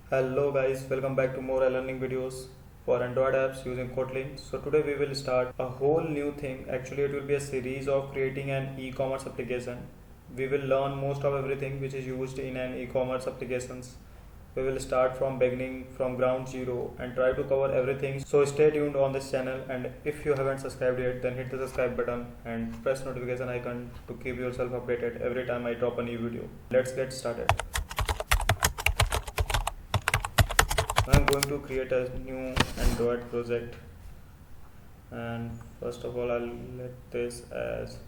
Hello guys, welcome back to more learning videos for Android apps using Kotlin. So today we will start a whole new thing. Actually it will be a series of creating an e-commerce application. We will learn most of everything which is used in an e-commerce applications. We will start from beginning from ground zero and try to cover everything. So stay tuned on this channel, and if you haven't subscribed yet then hit the subscribe button and press notification icon to keep yourself updated every time I drop a new video. Let's get started. I'm going to create a new Android project, and first of all I'll let this as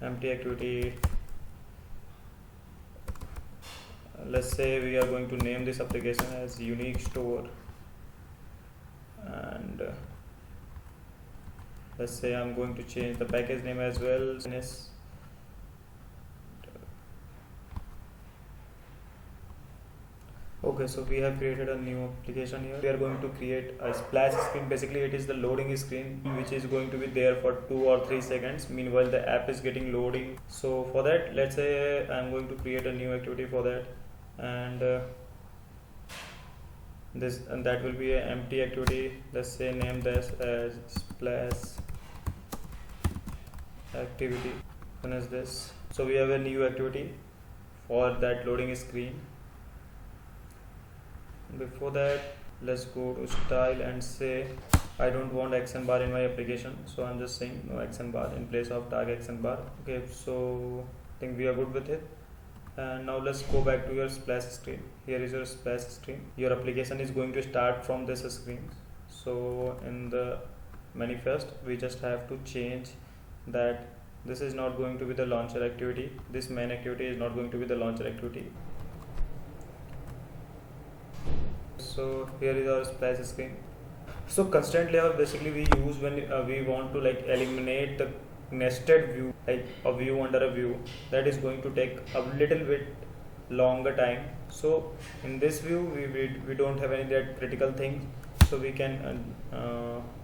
empty activity. Let's say we are going to name this application as unique store, and let's say I'm going to change the package name as well. Okay, so we have created a new application here. We are going to create a splash screen. Basically it is the loading screen which is going to be there for 2 or 3 seconds. Meanwhile the app is getting loading. So for that, let's say I'm going to create a new activity for that, and that will be an empty activity. Let's say name this as splash activity. Finish this. So we have a new activity for that loading screen. Before that, let's go to style and say I don't want action bar in my application, so I'm just saying no action bar in place of tag action bar. Okay, so I think we are good with it. And now let's go back to your splash screen. Here is your splash screen. Your application is going to start from this screen. So in the manifest we just have to change that this is not going to be the launcher activity. This main activity is not going to be the launcher activity. So here is our splash screen. So constraint layer basically we use when we want to like eliminate the nested view, like a view under a view, that is going to take a little bit longer time. So in this view we don't have any that critical things, so we can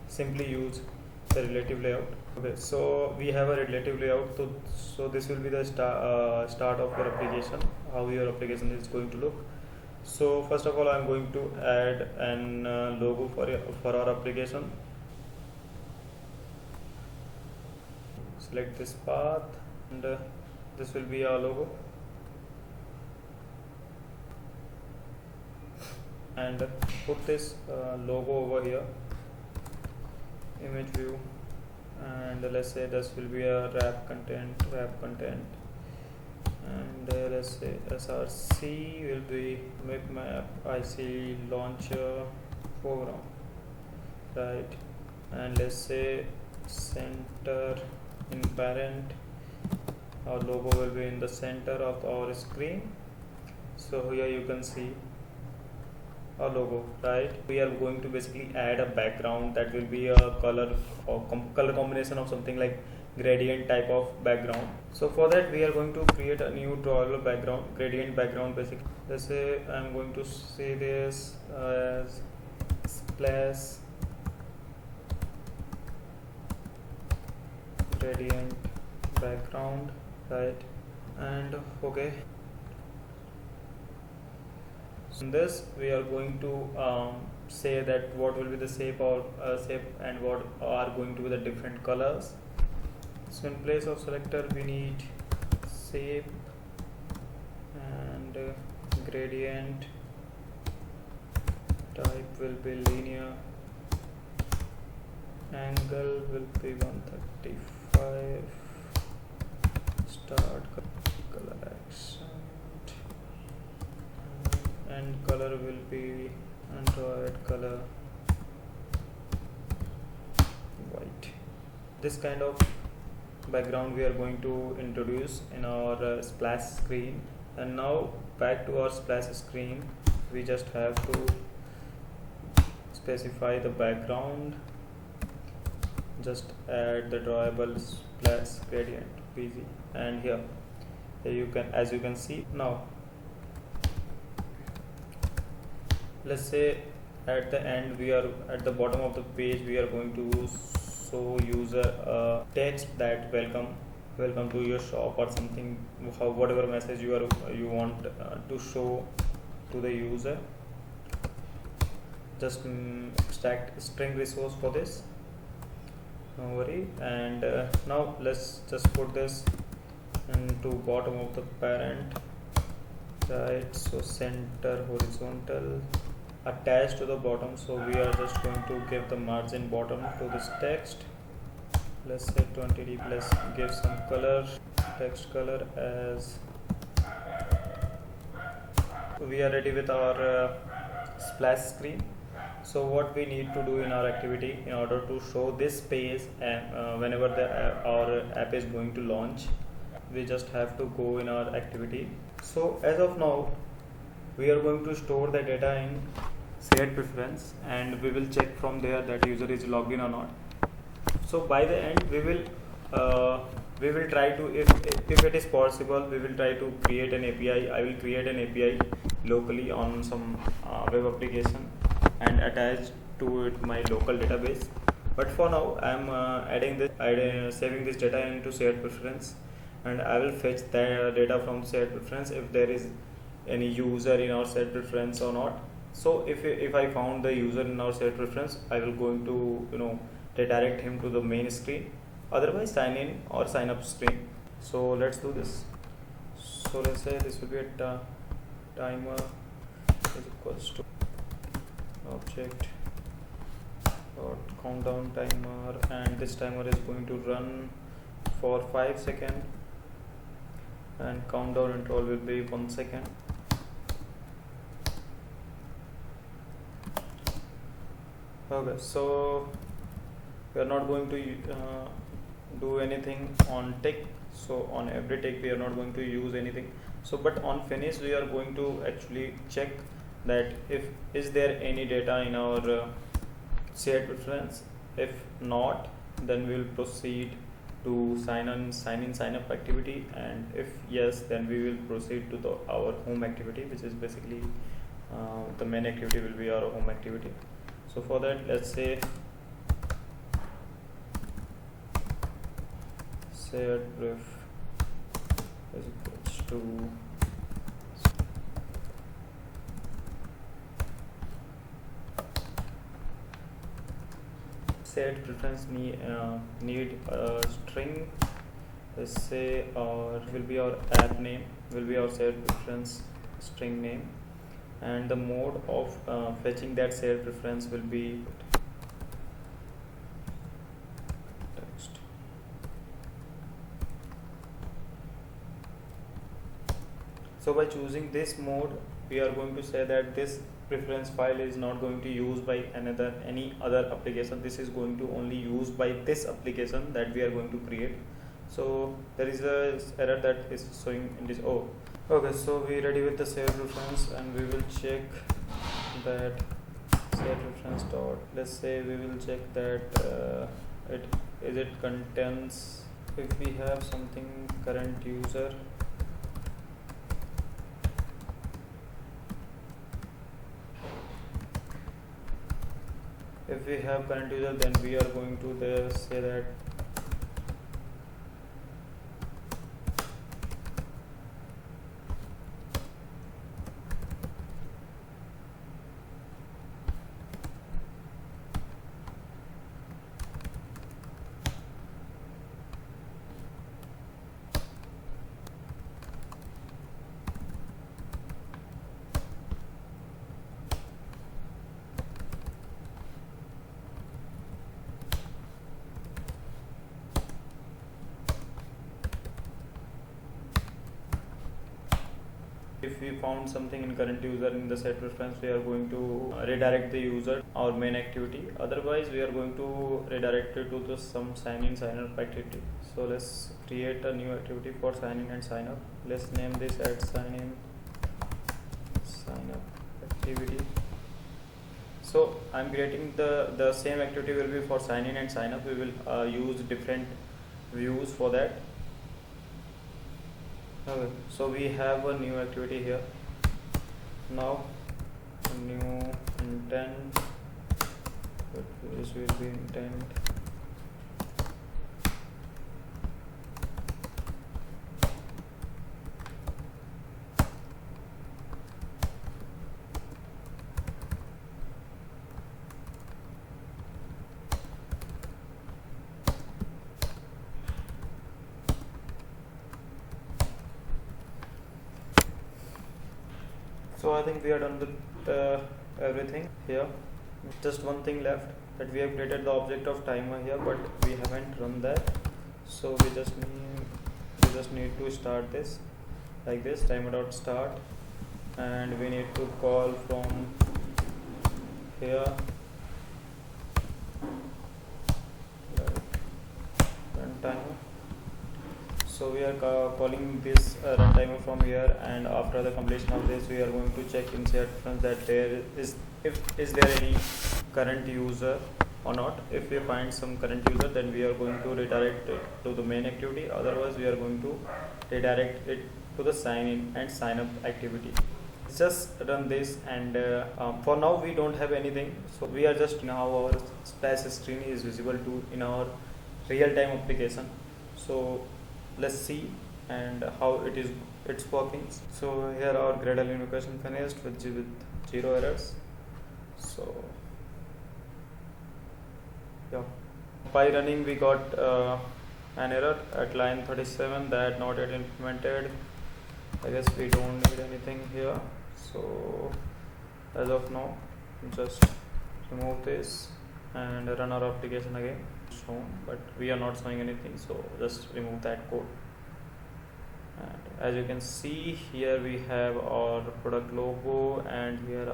simply use the relative layout. Okay, so we have a relative layout, so this will be the start of your application, how your application is going to look. So first of all I'm going to add an logo for our application. Select this path, and this will be our logo, and put this logo over here, image view, and let's say this will be a wrap content, and let's say src will be make map IC launcher foreground, right? And let's say center in parent, our logo will be in the center of our screen. So here you can see our logo, right? We are going to basically add a background that will be a color or color combination of something like gradient type of background. So for that we are going to create a new drawable background, gradient background basically. Let's say I'm going to say this as splash gradient background, right? And okay, so in this we are going to say that what will be the shape or shape and what are going to be the different colors. So in place of selector we need shape, and gradient type will be linear, angle will be 135, start color accent, and color will be Android color white. This kind of background we are going to introduce in our splash screen. And now back to our splash screen, we just have to specify the background, just add the drawable splash gradient bg, and here you can, as you can see now, let's say at the end we are at the bottom of the page we are going to show user text that welcome to your shop or something, whatever message you want to show to the user. just extract string resource for this, no worry. And now let's just put this into bottom of the parent, right? So center horizontal attached to the bottom, so we are just going to give the margin bottom to this text. Let's say 20 dp. Let's give some color, text color as. We are ready with our splash screen. So what we need to do in our activity in order to show this page and whenever our app is going to launch, we just have to go in our activity. So as of now we are going to store the data in shared preference, and we will check from there that user is logged in or not. So by the end we will try to, if it is possible, we will try to create an API. I will create an API locally on some web application and attach to it my local database. But for now I am saving this data into shared preference, and I will fetch the data from shared preference if there is any user in our shared preference or not. So if I found the user in our shared preference, I will going to redirect him to the main screen, otherwise sign in or sign up screen. So let's do this. So let's say this will be a timer is equals to object countdown timer, and this timer is going to run for 5 seconds and countdown interval will be 1 second. Okay, so we are not going to do anything on tick. So on every tick we are not going to use anything. So but on finish we are going to actually check that if is there any data in our shared preference. If not, then we will proceed to sign up activity, and if yes, then we will proceed to our home activity, which is basically the main activity will be our home activity. So for that, let's say shared pref is equals to shared preference need a string. Let's say will be our app name, will be our shared preference string name, and the mode of fetching that shared preference will be text. So by choosing this mode, we are going to say that this preference file is not going to use by any other application. This is going to only use by this application that we are going to create. So there is a error that is showing in this. Oh, okay, so we ready with the shared preference, and we will check that shared preference dot. Let's say we will check that it contains, if we have something current user. If we have current user, then we are going to say that if we found something in current user in the set preference, we are going to redirect the user our main activity. Otherwise we are going to redirect it to some sign in sign up activity. So let's create a new activity for sign in and sign up. Let's name this as sign in sign up activity. So I'm creating the same activity will be for sign in and sign up. We will use different views for that. Okay, so we have a new activity here. Now new intent, this will be intent. So I think we are done with everything here. Just one thing left, that we have created the object of timer here, but we haven't run that. So we just need to start this like this, timer.start, and we need to call from here run timer. So we are calling this run timer from here, and after the completion of this we are going to check in reference that there is there any current user or not. If we find some current user, then we are going to redirect it to the main activity, otherwise we are going to redirect it to the sign in and sign up activity. Just run this, and for now we don't have anything, so we are just now our splash screen is visible to in our real-time application. So let's see and how it's working. So here our Gradle invocation finished with 0 errors. So yeah, by running we got an error at line 37 that not yet implemented. I guess we don't need anything here, so as of now just remove this and run our application again. Shown, but we are not showing anything, so just remove that code. And as you can see here, we have our product logo, and here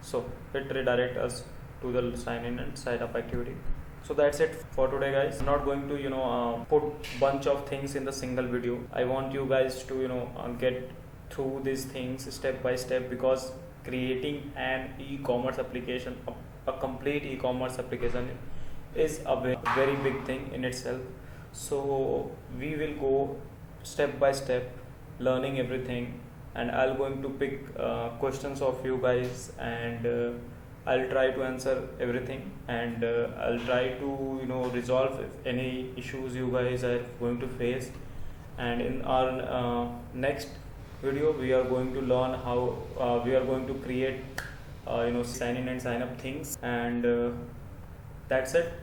so it redirect us to the sign in and sign up activity. So that's it for today, guys. I'm not going to put bunch of things in the single video. I want you guys to get through these things step by step, because creating an e-commerce application, a complete e-commerce application, is a very big thing in itself. So we will go step by step, learning everything, and I'll going to pick questions of you guys, and I'll try to answer everything, and I'll try to resolve any issues you guys are going to face. And in our next video we are going to learn how we are going to create sign in and sign up things, and that's it.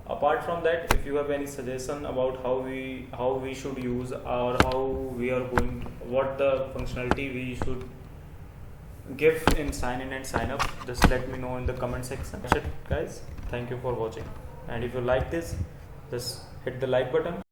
Apart from that, if you have any suggestion about how we should use, or what the functionality we should give in sign in and sign up, just let me know in the comment section. That's it, guys. Thank you for watching, and if you like this, just hit the like button.